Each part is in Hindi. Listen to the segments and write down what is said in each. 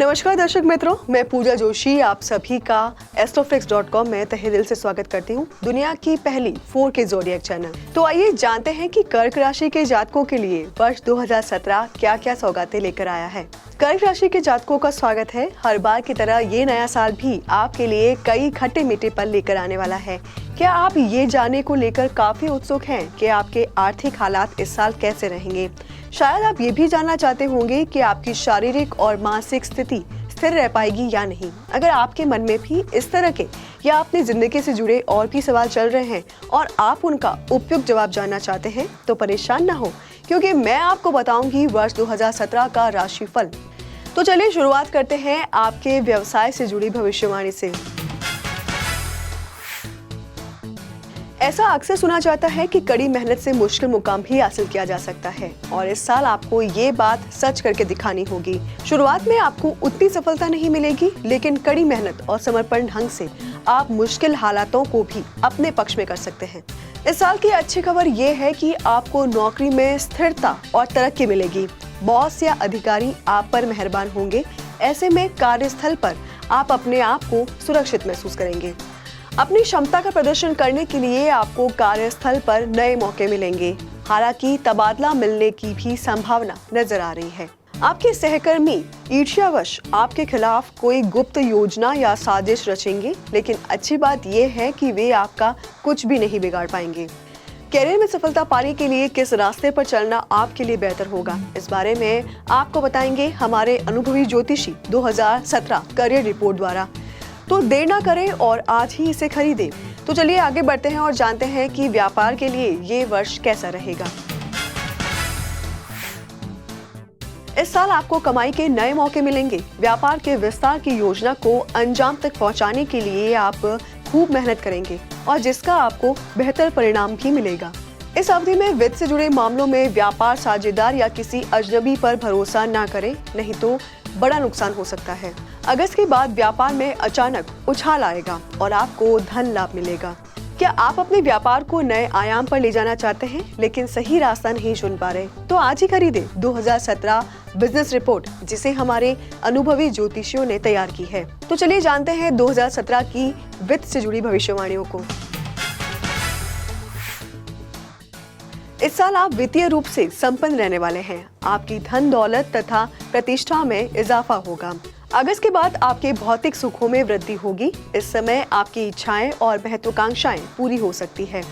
नमस्कार दर्शक मित्रों, मैं पूजा जोशी आप सभी का astroflix.com में तहे दिल से स्वागत करती हूँ, दुनिया की पहली 4K ज़ोडिएक चैनल। तो आइए जानते हैं कि कर्क राशि के जातकों के लिए वर्ष 2017 क्या क्या सौगातें लेकर आया है। कर्क राशि के जातकों का स्वागत है। हर बार की तरह ये नया साल भी आपके लिए कई खट्टे मीठे पल लेकर आने वाला है। क्या आप ये जानने को लेकर काफी उत्सुक हैं कि आपके आर्थिक हालात इस साल कैसे रहेंगे? शायद आप ये भी जानना चाहते होंगे कि आपकी शारीरिक और मानसिक स्थिति स्थिर रह पाएगी या नहीं। अगर आपके मन में भी इस तरह के या अपनी जिंदगी से जुड़े और भी सवाल चल रहे हैं और आप उनका उपयुक्त जवाब जानना चाहते हैं तो परेशान ना हो, क्योंकि मैं आपको बताऊंगी वर्ष 2017 का राशिफल। तो चलिए शुरुआत करते हैं आपके व्यवसाय से जुड़ी भविष्यवाणी से। ऐसा अक्सर सुना जाता है कि कड़ी मेहनत से मुश्किल मुकाम भी हासिल किया जा सकता है और इस साल आपको ये बात सच करके दिखानी होगी। शुरुआत में आपको उतनी सफलता नहीं मिलेगी, लेकिन कड़ी मेहनत और समर्पण ढंग से आप मुश्किल हालातों को भी अपने पक्ष में कर सकते हैं। इस साल की अच्छी खबर ये है कि आपको नौकरी में स्थिरता और तरक्की मिलेगी। बॉस या अधिकारी आप पर मेहरबान होंगे। ऐसे में कार्यस्थल पर आप अपने आप को सुरक्षित महसूस करेंगे। अपनी क्षमता का प्रदर्शन करने के लिए आपको कार्यस्थल पर नए मौके मिलेंगे। हालांकि तबादला मिलने की भी संभावना नजर आ रही है। आपके सहकर्मी ईर्ष्यावश आपके खिलाफ कोई गुप्त योजना या साजिश रचेंगे, लेकिन अच्छी बात यह है कि वे आपका कुछ भी नहीं बिगाड़ पाएंगे। करियर में सफलता पाने के लिए किस रास्ते पर चलना आपके लिए बेहतर होगा, इस बारे में आपको बताएंगे हमारे अनुभवी ज्योतिषी 2017 करियर रिपोर्ट द्वारा। तो देर ना करें और आज ही इसे खरीदें। तो चलिए आगे बढ़ते हैं और जानते हैं कि व्यापार के लिए ये वर्ष कैसा रहेगा। इस साल आपको कमाई के नए मौके मिलेंगे। व्यापार के विस्तार की योजना को अंजाम तक पहुंचाने के लिए आप खूब मेहनत करेंगे और जिसका आपको बेहतर परिणाम भी मिलेगा। इस अवधि में वित्त से जुड़े मामलों में व्यापार साझेदार या किसी अजनबी पर भरोसा ना करें, नहीं तो बड़ा नुकसान हो सकता है। अगस्त के बाद व्यापार में अचानक उछाल आएगा और आपको धन लाभ मिलेगा। क्या आप अपने व्यापार को नए आयाम पर ले जाना चाहते हैं लेकिन सही रास्ता नहीं चुन पा रहे, तो आज ही खरीदें 2017 बिजनेस रिपोर्ट, जिसे हमारे अनुभवी ज्योतिषियों ने तैयार की है। तो चलिए जानते हैं 2017 की वित्त से जुड़ी भविष्यवाणियों को। इस साल आप वित्तीय रूप से संपन्न रहने वाले हैं। आपकी धन दौलत तथा प्रतिष्ठा में इजाफा होगा। अगस्त के बाद आपके भौतिक सुखों में वृद्धि होगी। इस समय आपकी इच्छाएं और महत्वाकांक्षाएं पूरी हो सकती है।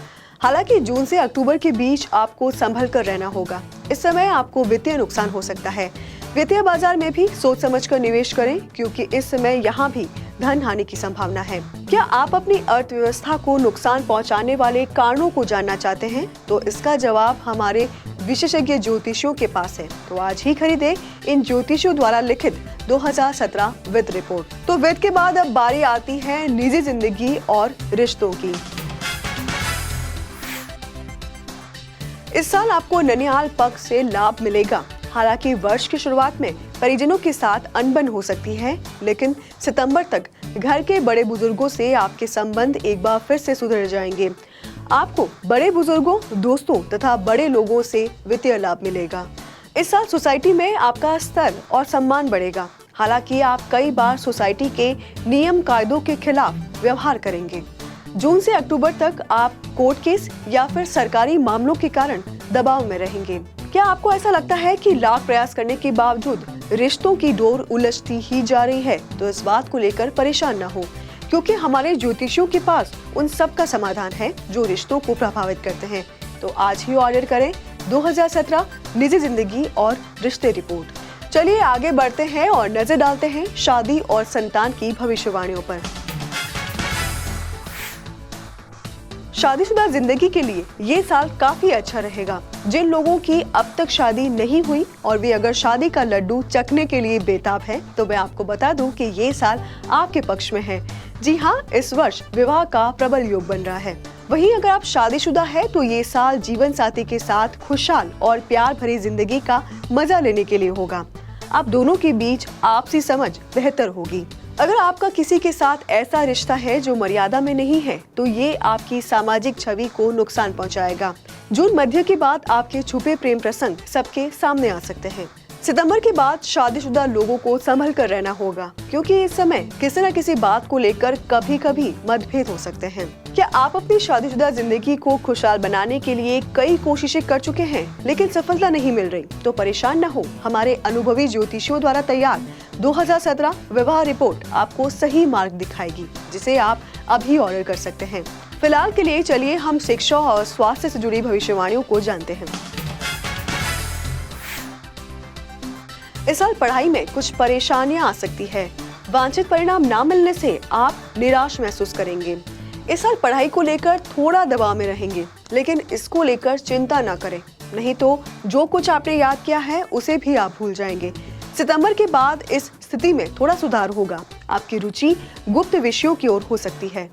हालांकि जून से अक्टूबर के बीच आपको संभल कर रहना होगा। इस समय आपको वित्तीय नुकसान हो सकता है। वित्तीय बाजार में भी सोच समझ कर निवेश करें, क्योंकि इस समय यहाँ भी धन हानि की संभावना है। क्या आप अपनी अर्थव्यवस्था को नुकसान पहुँचाने वाले कारणों को जानना चाहते हैं, तो इसका जवाब हमारे विशेषज्ञ ज्योतिषियों के पास है। तो आज ही खरीदे इन ज्योतिषियों द्वारा लिखित 2017 वित्त रिपोर्ट। तो वित्त के बाद अब बारी आती है निजी जिंदगी और रिश्तों की। इस साल आपको ननिहाल पक्ष से लाभ मिलेगा। हालांकि वर्ष की शुरुआत में परिजनों के साथ अनबन हो सकती है, लेकिन सितंबर तक घर के बड़े बुजुर्गों से आपके संबंध एक बार फिर से सुधर जाएंगे। आपको बड़े बुजुर्गों, दोस्तों तथा बड़े लोगों से वित्तीय लाभ मिलेगा। इस साल सोसाइटी में आपका स्तर और सम्मान बढ़ेगा। हालांकि आप कई बार सोसाइटी के नियम कायदों के खिलाफ व्यवहार करेंगे। जून से अक्टूबर तक आप कोर्ट केस या फिर सरकारी मामलों के कारण दबाव में रहेंगे। क्या आपको ऐसा लगता है कि लाख प्रयास करने के बावजूद रिश्तों की डोर उलझती ही जा रही है, तो इस बात को लेकर परेशान न हो, क्योंकि हमारे ज्योतिषियों के पास उन सब का समाधान है जो रिश्तों को प्रभावित करते हैं। तो आज ही ऑर्डर करें 2017 निजी जिंदगी और रिश्ते रिपोर्ट। चलिए आगे बढ़ते हैं और नजर डालते हैं शादी और संतान की भविष्यवाणियों पर। शादीशुदा जिंदगी के लिए ये साल काफी अच्छा रहेगा। जिन लोगों की अब तक शादी नहीं हुई और वे अगर शादी का लड्डू चखने के लिए बेताब हैं, तो मैं आपको बता दूं कि ये साल आपके पक्ष में है। जी हाँ, इस वर्ष विवाह का प्रबल योग बन रहा है। वहीं अगर आप शादीशुदा है तो ये साल जीवन साथी के साथ खुशहाल और प्यार भरी जिंदगी का मजा लेने के लिए होगा। आप दोनों के बीच आपसी समझ बेहतर होगी। अगर आपका किसी के साथ ऐसा रिश्ता है जो मर्यादा में नहीं है, तो ये आपकी सामाजिक छवि को नुकसान पहुंचाएगा। जून मध्य के बाद आपके छुपे प्रेम प्रसंग सबके सामने आ सकते हैं। सितंबर के बाद शादीशुदा लोगों को संभल कर रहना होगा, क्योंकि इस समय किसी न किसी बात को लेकर कभी कभी मतभेद हो सकते हैं। क्या आप अपनी शादीशुदा जिंदगी को खुशहाल बनाने के लिए कई कोशिशें कर चुके हैं लेकिन सफलता नहीं मिल रही? तो परेशान न हो, हमारे अनुभवी ज्योतिषियों द्वारा तैयार 2017 विवाह रिपोर्ट आपको सही मार्ग दिखाएगी, जिसे आप अभी ऑर्डर कर सकते हैं। फिलहाल के लिए चलिए हम शिक्षा और स्वास्थ्य से जुड़ी भविष्यवाणियों को जानते हैं। इस साल पढ़ाई में कुछ परेशानियां आ सकती है। वांछित परिणाम ना मिलने से आप निराश महसूस करेंगे। इस साल पढ़ाई को लेकर थोड़ा दबाव में रहेंगे, लेकिन इसको लेकर चिंता ना करें, नहीं तो जो कुछ आपने याद किया है उसे भी आप भूल जाएंगे। सितंबर के बाद इस स्थिति में थोड़ा सुधार होगा। आपकी रुचि गुप्त विषयों की ओर हो सकती है।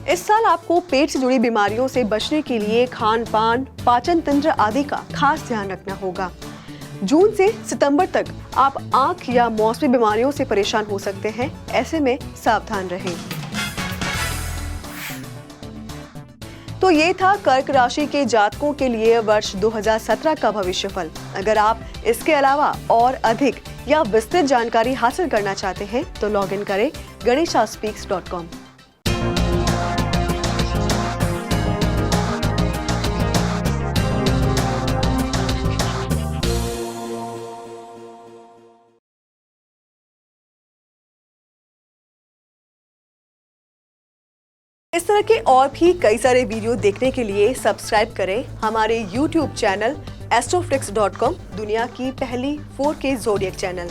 इस साल आपको पेट से जुड़ी बीमारियों से बचने के लिए खान पान, पाचन तंत्र आदि का खास ध्यान रखना होगा। जून से सितंबर तक आप आंख या मौसमी बीमारियों से परेशान हो सकते हैं, ऐसे में सावधान रहें। तो ये था कर्क राशि के जातकों के लिए वर्ष 2017 का भविष्यफल। अगर आप इसके अलावा और अधिक या विस्तृत जानकारी हासिल करना चाहते हैं तो लॉग इन करें ganesha-speaks.com। इस तरह के और भी कई सारे वीडियो देखने के लिए सब्सक्राइब करें हमारे YouTube चैनल astroflix.com, दुनिया की पहली 4K ज़ोडिएक चैनल।